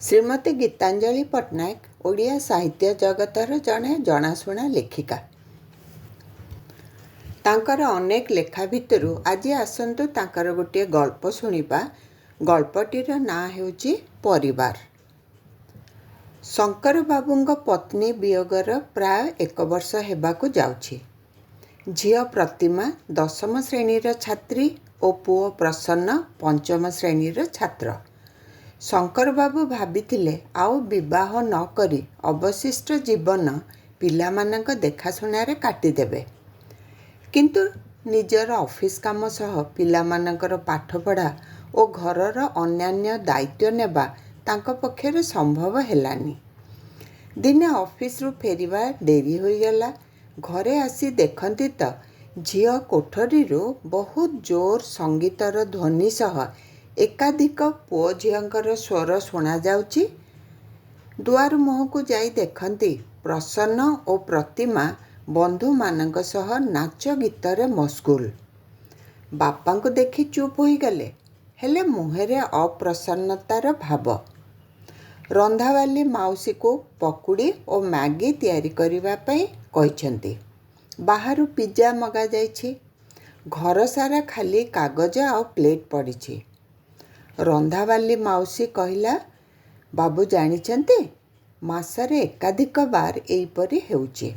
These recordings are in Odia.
ଶ୍ରୀମତୀ ଗୀତାଞ୍ଜଳି ପଟ୍ଟନାୟକ ଓଡ଼ିଆ ସାହିତ୍ୟ ଜଗତର ଜଣେ ଜଣାଶୁଣା ଲେଖିକା। ତାଙ୍କର ଅନେକ ଲେଖା ଭିତରୁ ଆଜି ଆସନ୍ତୁ ତାଙ୍କର ଗୋଟିଏ ଗଳ୍ପ ଶୁଣିବା। ଗଳ୍ପଟିର ନାଁ ହେଉଛି ପରିବାର। ଶଙ୍କର ବାବୁଙ୍କ ପତ୍ନୀ ବିୟୋଗର ପ୍ରାୟ 1 ବର୍ଷ ହେବାକୁ ଯାଉଛି। ଝିଅ ପ୍ରତିମା 10ମ ଶ୍ରେଣୀର ଛାତ୍ରୀ ଓ ପୁଅ ପ୍ରସନ୍ନ 5ମ ଶ୍ରେଣୀର ଛାତ୍ର। ଶଙ୍କର ବାବୁ ଭାବିଥିଲେ ଆଉ ବିବାହ ନ କରି ଅବଶିଷ୍ଟ ଜୀବନ ପିଲାମାନଙ୍କ ଦେଖାଶୁଣାରେ କାଟିଦେବେ। କିନ୍ତୁ ନିଜର ଅଫିସ କାମ ସହ ପିଲାମାନଙ୍କର ପାଠପଢ଼ା ଓ ଘରର ଅନ୍ୟାନ୍ୟ ଦାୟିତ୍ୱ ନେବା ତାଙ୍କ ପକ୍ଷରେ ସମ୍ଭବ ହେଲାନି। ଦିନେ ଅଫିସରୁ ଫେରିବା ଡେରି ହୋଇଗଲା। ଘରେ ଆସି ଦେଖନ୍ତି ତ ଝିଅ କୋଠରୀରୁ ବହୁତ ଜୋର ସଙ୍ଗୀତର ଧ୍ୱନି ସହ ଏକାଧିକ ପୁଅ ଝିଅଙ୍କର ସ୍ୱର ଶୁଣାଯାଉଛି। ଦୁଆର ମୁହଁକୁ ଯାଇ ଦେଖନ୍ତି ପ୍ରସନ୍ନ ଓ ପ୍ରତିମା ବନ୍ଧୁମାନଙ୍କ ସହ ନାଚ ଗୀତରେ ମସଗୁଲ। ବାପାଙ୍କୁ ଦେଖି ଚୁପ୍ ହୋଇଗଲେ, ହେଲେ ମୁହଁରେ ଅପ୍ରସନ୍ନତାର ଭାବ। ରନ୍ଧାବାଲି ମାଉସୀକୁ ପକୁଡ଼ି ଓ ମ୍ୟାଗି ତିଆରି କରିବା ପାଇଁ କହିଛନ୍ତି। ବାହାରୁ ପିଜା ମଗାଯାଇଛି। ଘର ସାରା ଖାଲି କାଗଜ ଆଉ ପ୍ଲେଟ୍ ପଡ଼ିଛି। ରନ୍ଧାବାଲି ମାଉସୀ କହିଲା, ବାବୁ ଜାଣିଛନ୍ତି, ମାସରେ ଏକାଧିକ ବାର ଏଇପରି ହେଉଛି।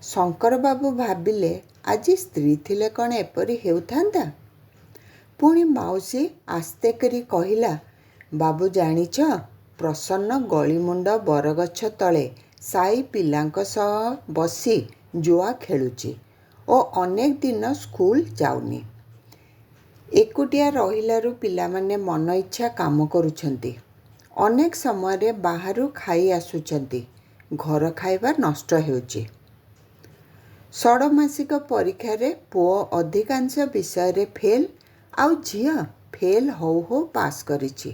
ଶଙ୍କର ବାବୁ ଭାବିଲେ, ଆଜି ସ୍ତ୍ରୀ ଥିଲେ କ'ଣ ଏପରି ହେଉଥାନ୍ତା? ପୁଣି ମାଉସୀ ଆସ୍ତେ କରି କହିଲା, ବାବୁ ଜାଣିଛ, ପ୍ରସନ୍ନ ଗଳିମୁଣ୍ଡ ବରଗଛ ତଳେ ସାଇ ପିଲାଙ୍କ ସହ ବସି ଜୁଆ ଖେଳୁଛି ଓ ଅନେକ ଦିନ ସ୍କୁଲ ଯାଉନି। ଏକୁଟିଆ ରହିଲାରୁ ପିଲାମାନେ ମନ ଇଚ୍ଛା କାମ କରୁଛନ୍ତି। ଅନେକ ସମୟରେ ବାହାରୁ ଖାଇ ଆସୁଛନ୍ତି। ଘର ଖାଇବା ନଷ୍ଟ ହେଉଛି। ଷଡ଼ମାସିକ ପରୀକ୍ଷାରେ ପୁଅ ଅଧିକାଂଶ ବିଷୟରେ ଫେଲ୍ ଆଉ ଝିଅ ଫେଲ୍ ହଉ ହଉ ପାସ୍ କରିଛି।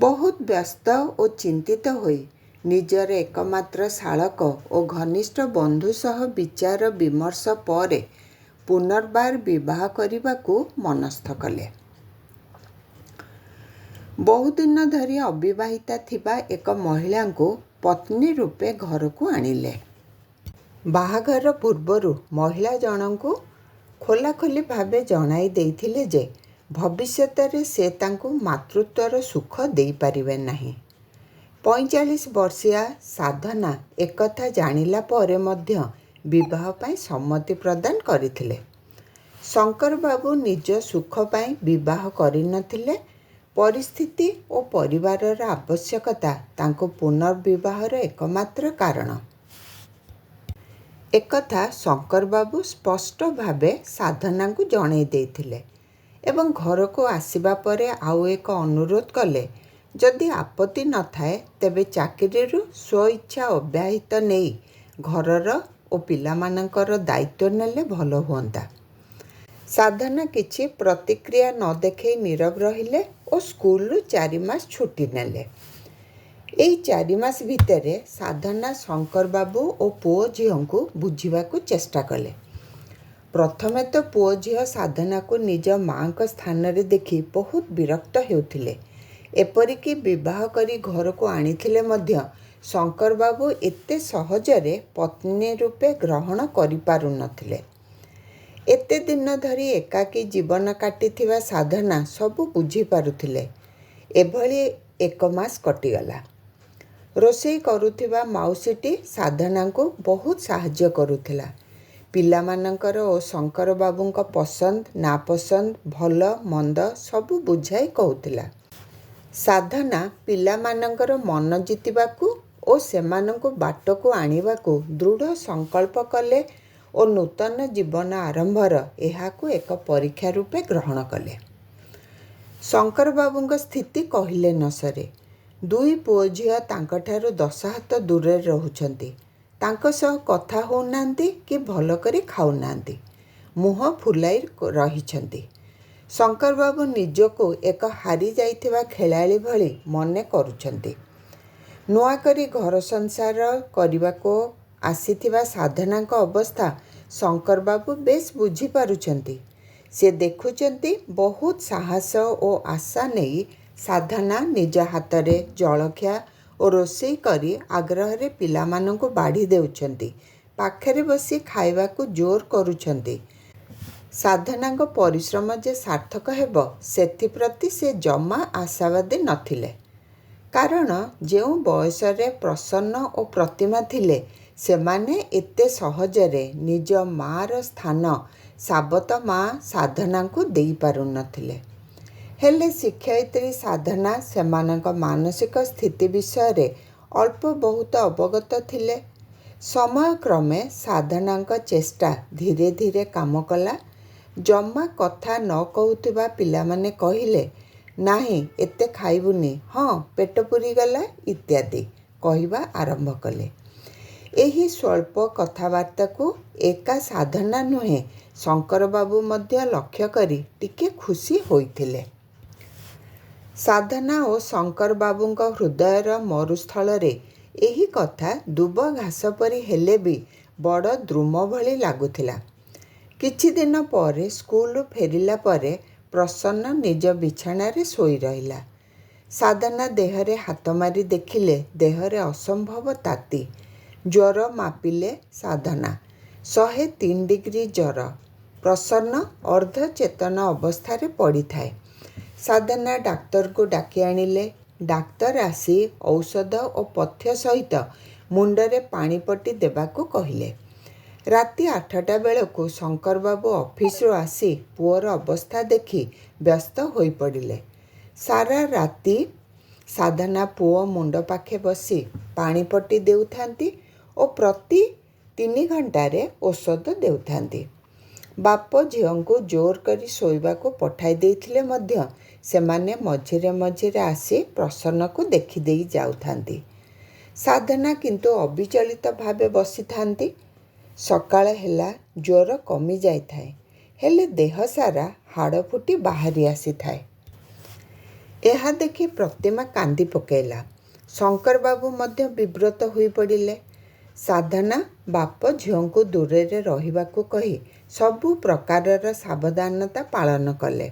ବହୁତ ବ୍ୟସ୍ତ ଓ ଚିନ୍ତିତ ହୋଇ ନିଜର ଏକମାତ୍ର ଶାଳକ ଓ ଘନିଷ୍ଠ ବନ୍ଧୁ ସହ ବିଚାର ବିମର୍ଶ ପରେ ପୁନର୍ବାର ବିବାହ କରିବାକୁ ମନସ୍ଥ କଲେ। ବହୁଦିନ ଧରି ଅବିବାହିତା ଥିବା ଏକ ମହିଳାଙ୍କୁ ପତ୍ନୀ ରୂପେ ଘରକୁ ଆଣିଲେ। ବାହାଘର ପୂର୍ବରୁ ମହିଳା ଜଣଙ୍କୁ ଖୋଲାଖୋଲି ଭାବେ ଜଣାଇ ଦେଇଥିଲେ ଯେ ଭବିଷ୍ୟତରେ ସେ ତାଙ୍କୁ ମାତୃତ୍ୱର ସୁଖ ଦେଇପାରିବେ ନାହିଁ। 45 ବର୍ଷିୟା ସାଧନା ଏକଥା ଜାଣିଲା ପରେ ମଧ୍ୟ ବିବାହ ପାଇଁ ସମ୍ମତି ପ୍ରଦାନ କରିଥିଲେ। ଶଙ୍କର ବାବୁ ନିଜ ସୁଖ ପାଇଁ ବିବାହ କରିନଥିଲେ। ପରିସ୍ଥିତି ଓ ପରିବାରର ଆବଶ୍ୟକତା ତାଙ୍କୁ ପୁନର୍ବିବାହର ଏକମାତ୍ର କାରଣ। ଏକଥା ଶଙ୍କର ବାବୁ ସ୍ପଷ୍ଟ ଭାବେ ସାଧନାଙ୍କୁ ଜଣାଇ ଦେଇଥିଲେ ଏବଂ ଘରକୁ ଆସିବା ପରେ ଆଉ ଏକ ଅନୁରୋଧ କଲେ, ଯଦି ଆପତ୍ତି ନଥାଏ ତେବେ ଚାକିରିରୁ ସ୍ୱଇଚ୍ଛା ଅବ୍ୟାହତି ନେଇ ଘରର ଓ ପିଲାମାନଙ୍କର ଦାୟିତ୍ୱ ନେଲେ ଭଲ ହୁଅନ୍ତା। ସାଧନା କିଛି ପ୍ରତିକ୍ରିୟା ନ ଦେଖାଇ ନୀରବ ରହିଲେ ଓ ସ୍କୁଲରୁ 4 ମାସ ଛୁଟି ନେଲେ। ଏଇ 4 ମାସ ଭିତରେ ସାଧନା ଶଙ୍କର ବାବୁ ଓ ପୁଅ ଝିଅଙ୍କୁ ବୁଝିବାକୁ ଚେଷ୍ଟା କଲେ। ପ୍ରଥମେ ତ ପୁଅ ଝିଅ ସାଧନାକୁ ନିଜ ମାଙ୍କ ସ୍ଥାନରେ ଦେଖି ବହୁତ ବିରକ୍ତ ହେଉଥିଲେ। ଏପରିକି ବିବାହ କରି ଘରକୁ ଆଣିଥିଲେ ମଧ୍ୟ ଶଙ୍କର ବାବୁ ଏତେ ସହଜରେ ପତ୍ନୀ ରୂପେ ଗ୍ରହଣ କରିପାରୁନଥିଲେ। ଏତେ ଦିନ ଧରି ଏକାକୀ ଜୀବନ କାଟିଥିବା ସାଧନା ସବୁ ବୁଝିପାରୁଥିଲେ। ଏଭଳି 1 ମାସ କଟିଗଲା। ରୋଷେଇ କରୁଥିବା ମାଉସୀଟି ସାଧନାଙ୍କୁ ବହୁତ ସାହାଯ୍ୟ କରୁଥିଲା। ପିଲାମାନଙ୍କର ଓ ଶଙ୍କର ବାବୁଙ୍କ ପସନ୍ଦ ନାପସନ୍ଦ ଭଲ ମନ୍ଦ ସବୁ ବୁଝାଇ କହୁଥିଲା। ସାଧନା ପିଲାମାନଙ୍କର ମନ ଜିତିବାକୁ ଓ ସେମାନଙ୍କୁ ବାଟକୁ ଆଣିବାକୁ ଦୃଢ଼ ସଂକଳ୍ପ କଲେ ଓ ନୂତନ ଜୀବନ ଆରମ୍ଭର ଏହାକୁ ଏକ ପରୀକ୍ଷା ରୂପେ ଗ୍ରହଣ କଲେ। ଶଙ୍କର ବାବୁଙ୍କ ସ୍ଥିତି କହିଲେ ନ ସରେ। 2 ପୁଅ ଝିଅ ତାଙ୍କଠାରୁ 10 ହାତ ଦୂରରେ ରହୁଛନ୍ତି। ତାଙ୍କ ସହ କଥା ହେଉନାହାନ୍ତି କି ଭଲ କରି ଖାଉନାହାନ୍ତି। ମୁହଁ ଫୁଲାଇ ରହିଛନ୍ତି। ଶଙ୍କର ବାବୁ ନିଜକୁ ଏକ ହାରି ଯାଇଥିବା ଖେଳାଳି ଭଳି ମନେ କରୁଛନ୍ତି। ନୂଆ କରି ଘର ସଂସାର କରିବାକୁ ଆସିଥିବା ସାଧନାଙ୍କ ଅବସ୍ଥା ଶଙ୍କର ବାବୁ ବେଶ୍ ବୁଝିପାରୁଛନ୍ତି। ସେ ଦେଖୁଛନ୍ତି ବହୁତ ସାହସ ଓ ଆଶା ନେଇ ସାଧନା ନିଜ ହାତରେ ଜଳଖିଆ ଓ ରୋଷେଇ କରି ଆଗ୍ରହରେ ପିଲାମାନଙ୍କୁ ବାଢ଼ି ଦେଉଛନ୍ତି। ପାଖରେ ବସି ଖାଇବାକୁ ଜୋର କରୁଛନ୍ତି। ସାଧନାଙ୍କ ପରିଶ୍ରମ ଯେ ସାର୍ଥକ ହେବ ସେଥିପ୍ରତି ସେ ଜମା ଆଶାବାଦୀ ନଥିଲେ। କାରଣ ଯେଉଁ ବୟସରେ ପ୍ରସନ୍ନ ଓ ପ୍ରତିମା ଥିଲେ ସେମାନେ ଏତେ ସହଜରେ ନିଜ ମା'ର ସ୍ଥାନ ସାବତ ମା ସାଧନାଙ୍କୁ ଦେଇପାରୁନଥିଲେ। ହେଲେ ଶିକ୍ଷୟିତ୍ରୀ ସାଧନା ସେମାନଙ୍କ ମାନସିକ ସ୍ଥିତି ବିଷୟରେ ଅଳ୍ପ ବହୁତ ଅବଗତ ଥିଲେ। ସମୟକ୍ରମେ ସାଧନାଙ୍କ ଚେଷ୍ଟା ଧୀରେ ଧୀରେ କାମ କଲା। ଜମା କଥା ନ କହୁଥିବା ପିଲାମାନେ କହିଲେ, ନାହିଁ ଏତେ ଖାଇବୁନି, ହଁ ପେଟ ପୂରିଗଲା ଇତ୍ୟାଦି କହିବା ଆରମ୍ଭ କଲେ। ଏହି ସ୍ୱଳ୍ପ କଥାବାର୍ତ୍ତାକୁ ଏକା ସାଧନା ନୁହେଁ ଶଙ୍କରବାବୁ ମଧ୍ୟ ଲକ୍ଷ୍ୟ କରି ଟିକେ ଖୁସି ହୋଇଥିଲେ। ସାଧନା ଓ ଶଙ୍କରବାବୁଙ୍କ ହୃଦୟର ମରୁସ୍ଥଳରେ ଏହି କଥା ଦୁବ ଘାସ ପରି ହେଲେ ବି ବଡ଼ ଦ୍ରୁମ ଭଳି ଲାଗୁଥିଲା। କିଛି ଦିନ ପରେ ସ୍କୁଲରୁ ଫେରିଲା ପରେ ପ୍ରସନ୍ନ ନିଜ ବିଛଣାରେ ଶୋଇ ରହିଲା। ସାଧନା ଦେହରେ ହାତ ମାରି ଦେଖିଲେ ଦେହରେ ଅସମ୍ଭବ ତାତି। ଜ୍ୱର ମାପିଲେ ସାଧନା, 103 ଡିଗ୍ରୀ ଜ୍ୱର। ପ୍ରସନ୍ନ ଅର୍ଦ୍ଧଚେତନ ଅବସ୍ଥାରେ ପଡ଼ିଥାଏ। ସାଧନା ଡାକ୍ତରକୁ ଡାକି ଆଣିଲେ। ଡାକ୍ତର ଆସି ଔଷଧ ଓ ପଥ୍ୟ ସହିତ ମୁଣ୍ଡରେ ପାଣିପଟି ଦେବାକୁ କହିଲେ। ରାତି 8ଟା ବେଳକୁ ଶଙ୍କରବାବୁ ଅଫିସରୁ ଆସି ପୁଅର ଅବସ୍ଥା ଦେଖି ବ୍ୟସ୍ତ ହୋଇପଡ଼ିଲେ। ସାରା ରାତି ସାଧନା ପୁଅ ମୁଣ୍ଡ ପାଖେ ବସି ପାଣିପଟି ଦେଉଥାନ୍ତି ଓ ପ୍ରତି 3 ଘଣ୍ଟାରେ ଔଷଧ ଦେଉଥାନ୍ତି। ବାପ ଝିଅଙ୍କୁ ଜୋର କରି ଶୋଇବାକୁ ପଠାଇ ଦେଇଥିଲେ ମଧ୍ୟ ସେମାନେ ମଝିରେ ମଝିରେ ଆସି ପ୍ରସନ୍ନକୁ ଦେଖିଦେଇ ଯାଉଥାନ୍ତି। ସାଧନା କିନ୍ତୁ ଅବିଚଳିତ ଭାବେ ବସିଥାନ୍ତି। ସକାଳ ହେଲା, ଜ୍ୱର କମି ଯାଇଥାଏ, ହେଲେ ଦେହ ସାରା ହାଡ଼ ଫୁଟି ବାହାରି ଆସିଥାଏ। ଏହା ଦେଖି ପ୍ରତିମା କାନ୍ଦି ପକାଇଲା। ଶଙ୍କରବାବୁ ମଧ୍ୟ ବିବ୍ରତ ହୋଇପଡ଼ିଲେ। ସାଧନା ବାପ ଝିଅଙ୍କୁ ଦୂରରେ ରହିବାକୁ କହି ସବୁ ପ୍ରକାରର ସାବଧାନତା ପାଳନ କଲେ।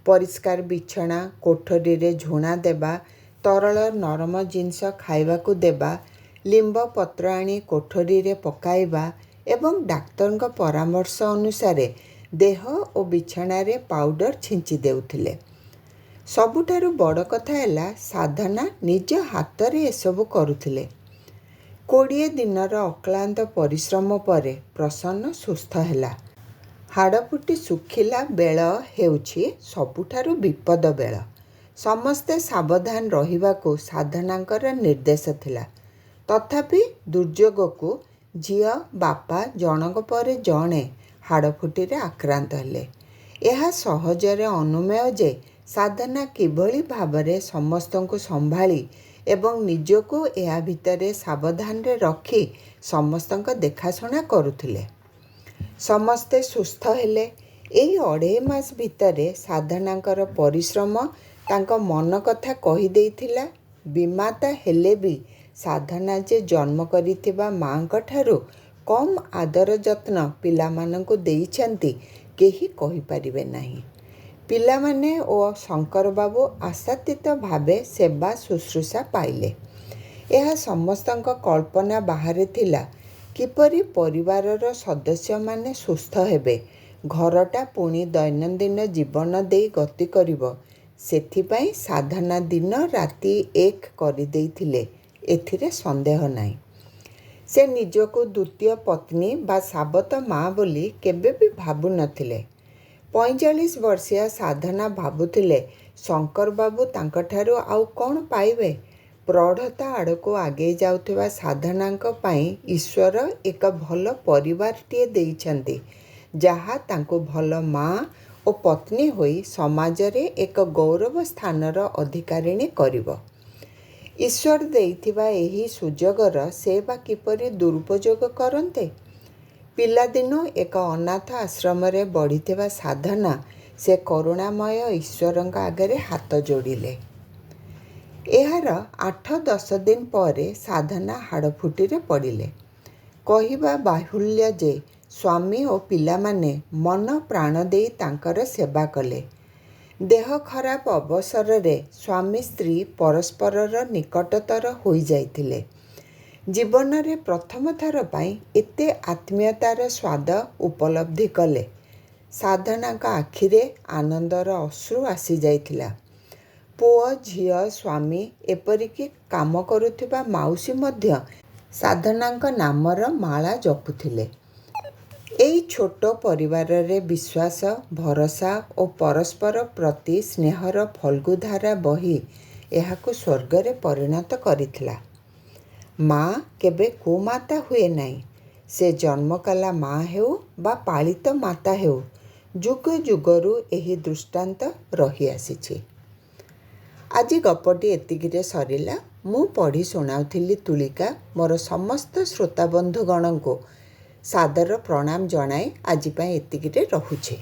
ପରିଷ୍କାର ବିଛଣା, କୋଠରୀରେ ଝୁଣା ଦେବା, ତରଳ ନରମ ଜିନିଷ ଖାଇବାକୁ ଦେବା, ଲିମ୍ବ ପତ୍ର ଆଣି କୋଠରୀରେ ପକାଇବା ଏବଂ ଡାକ୍ତରଙ୍କ ପରାମର୍ଶ ଅନୁସାରେ ଦେହ ଓ ବିଛଣାରେ ପାଉଡର ଛିଞ୍ଚି ଦେଉଥିଲେ। ସବୁଠାରୁ ବଡ଼ କଥା ହେଲା ସାଧନା ନିଜ ହାତରେ ଏସବୁ କରୁଥିଲେ। 20 ଦିନର ଅକ୍ଳାନ୍ତ ପରିଶ୍ରମ ପରେ ପ୍ରସନ୍ନ ସୁସ୍ଥ ହେଲା। ହାଡ଼ ଫୁଟି ଶୁଖିଲା ବେଳ ହେଉଛି ସବୁଠାରୁ ବିପଦ ବେଳ। ସମସ୍ତେ ସାବଧାନ ରହିବାକୁ ସାଧନାଙ୍କର ନିର୍ଦ୍ଦେଶ ଥିଲା। ତଥାପି ଦୁର୍ଯୋଗକୁ ଝିଅ ବାପା ଜଣକ ପରେ ଜଣେ ହାଡ଼ଫୁଟିରେ ଆକ୍ରାନ୍ତ ହେଲେ। ଏହା ସହଜରେ ଅନୁମେୟ ଯେ ସାଧନା କିଭଳି ଭାବରେ ସମସ୍ତଙ୍କୁ ସମ୍ଭାଳି ଏବଂ ନିଜକୁ ଏହା ଭିତରେ ସାବଧାନରେ ରଖି ସମସ୍ତଙ୍କ ଦେଖାଶୁଣା କରୁଥିଲେ। ସମସ୍ତେ ସୁସ୍ଥ ହେଲେ। ଏହି 2.5 ମାସ ଭିତରେ ସାଧନାଙ୍କର ପରିଶ୍ରମ ତାଙ୍କ ମନ କଥା କହିଦେଇଥିଲା। ବିମାତା ହେଲେ ବି ସାଧନା ଯେ ଜନ୍ମ କରିଥିବା ମାଙ୍କ ଠାରୁ କମ୍ ଆଦର ଯତ୍ନ ପିଲାମାନଙ୍କୁ ଦେଇଛନ୍ତି କେହି କହିପାରିବେ ନାହିଁ। ପିଲାମାନେ ଓ ଶଙ୍କରବାବୁ ଆଶାତୀତ ଭାବେ ସେବା ଶୁଶ୍ରୂଷା ପାଇଲେ। ଏହା ସମସ୍ତଙ୍କ କଳ୍ପନା ବାହାରେ ଥିଲା। କିପରି ପରିବାରର ସଦସ୍ୟମାନେ ସୁସ୍ଥ ହେବେ, ଘରଟା ପୁଣି ଦୈନନ୍ଦିନ ଜୀବନ ଦେଇ ଗତି କରିବ, ସେଥିପାଇଁ ସାଧନା ଦିନ ରାତି ଏକ କରିଦେଇଥିଲେ, ଏଥିରେ ସନ୍ଦେହ ନାହିଁ। ସେ ନିଜକୁ ଦ୍ୱିତୀୟ ପତ୍ନୀ ବା ସାବତ ମା ବୋଲି କେବେ ବି ଭାବୁନଥିଲେ। 45 ବର୍ଷିଆ ସାଧନା ଭାବୁଥିଲେ ଶଙ୍କରବାବୁ ତାଙ୍କଠାରୁ ଆଉ କ'ଣ ପାଇବେ। ପ୍ରୌଢ଼ତା ଆଡ଼କୁ ଆଗେଇ ଯାଉଥିବା ସାଧନାଙ୍କ ପାଇଁ ଈଶ୍ୱର ଏକ ଭଲ ପରିବାରଟିଏ ଦେଇଛନ୍ତି, ଯାହା ତାଙ୍କୁ ଭଲ ମା ଓ ପତ୍ନୀ ହୋଇ ସମାଜରେ ଏକ ଗୌରବ ସ୍ଥାନର ଅଧିକାରିଣୀ କରିବ। ଈଶ୍ୱର ଦେଇଥିବା ଏହି ସୁଯୋଗର ସେ ବା କିପରି ଦୁରୁପଯୋଗ କରନ୍ତେ। ପିଲାଦିନୁ ଏକ ଅନାଥ ଆଶ୍ରମରେ ବଢ଼ିଥିବା ସାଧନା ସେ କରୁଣାମୟ ଈଶ୍ୱରଙ୍କ ଆଗରେ ହାତ ଯୋଡ଼ିଲେ। ଏହାର 8-10 ଦିନ ପରେ ସାଧନା ହାଡ଼ଫୁଟିରେ ପଡ଼ିଲେ। କହିବା ବାହୁଲ୍ୟ ଯେ ସ୍ୱାମୀ ଓ ପିଲାମାନେ ମନ ପ୍ରାଣ ଦେଇ ତାଙ୍କର ସେବା କଲେ। ଦେହ ଖରାପ ଅବସରରେ ସ୍ୱାମୀ ସ୍ତ୍ରୀ ପରସ୍ପରର ନିକଟତର ହୋଇଯାଇଥିଲେ। ଜୀବନରେ ପ୍ରଥମ ଥର ପାଇଁ ଏତେ ଆତ୍ମୀୟତାର ସ୍ୱାଦ ଉପଲବ୍ଧି କଲେ। ସାଧନାଙ୍କ ଆଖିରେ ଆନନ୍ଦର ଅଶ୍ରୁ ଆସିଯାଇଥିଲା। ପୁଅ, ଝିଅ, ସ୍ୱାମୀ, ଏପରିକି କାମ କରୁଥିବା ମାଉସୀ ମଧ୍ୟ ସାଧନାଙ୍କ ନାମର ମାଳା ଜପୁଥିଲେ। ଏଇ ଛୋଟ ପରିବାରରେ ବିଶ୍ୱାସ, ଭରସା ଓ ପରସ୍ପର ପ୍ରତି ସ୍ନେହର ଫଲ୍ଗୁଧାରା ବହି ଏହାକୁ ସ୍ୱର୍ଗରେ ପରିଣତ କରିଥିଲା। ମା' କେବେ କୁମାତା ହୁଏ ନାହିଁ। ସେ ଜନ୍ମ କଲା ମା' ହେଉ ବା ପାଳିତ ମାତା ହେଉ, ଯୁଗ ଯୁଗରୁ ଏହି ଦୃଷ୍ଟାନ୍ତ ରହିଆସିଛି। ଆଜି ଗପଟି ଏତିକିରେ ସରିଲା। ମୁଁ ପଢ଼ି ଶୁଣାଉଥିଲି ତୁଳିକା। ମୋର ସମସ୍ତ ଶ୍ରୋତାବନ୍ଧୁଗଣଙ୍କୁ ସାଦର ପ୍ରଣାମ ଜଣାଇ ଆଜି ପାଇଁ ଏତିକିରେ ରହୁଛି।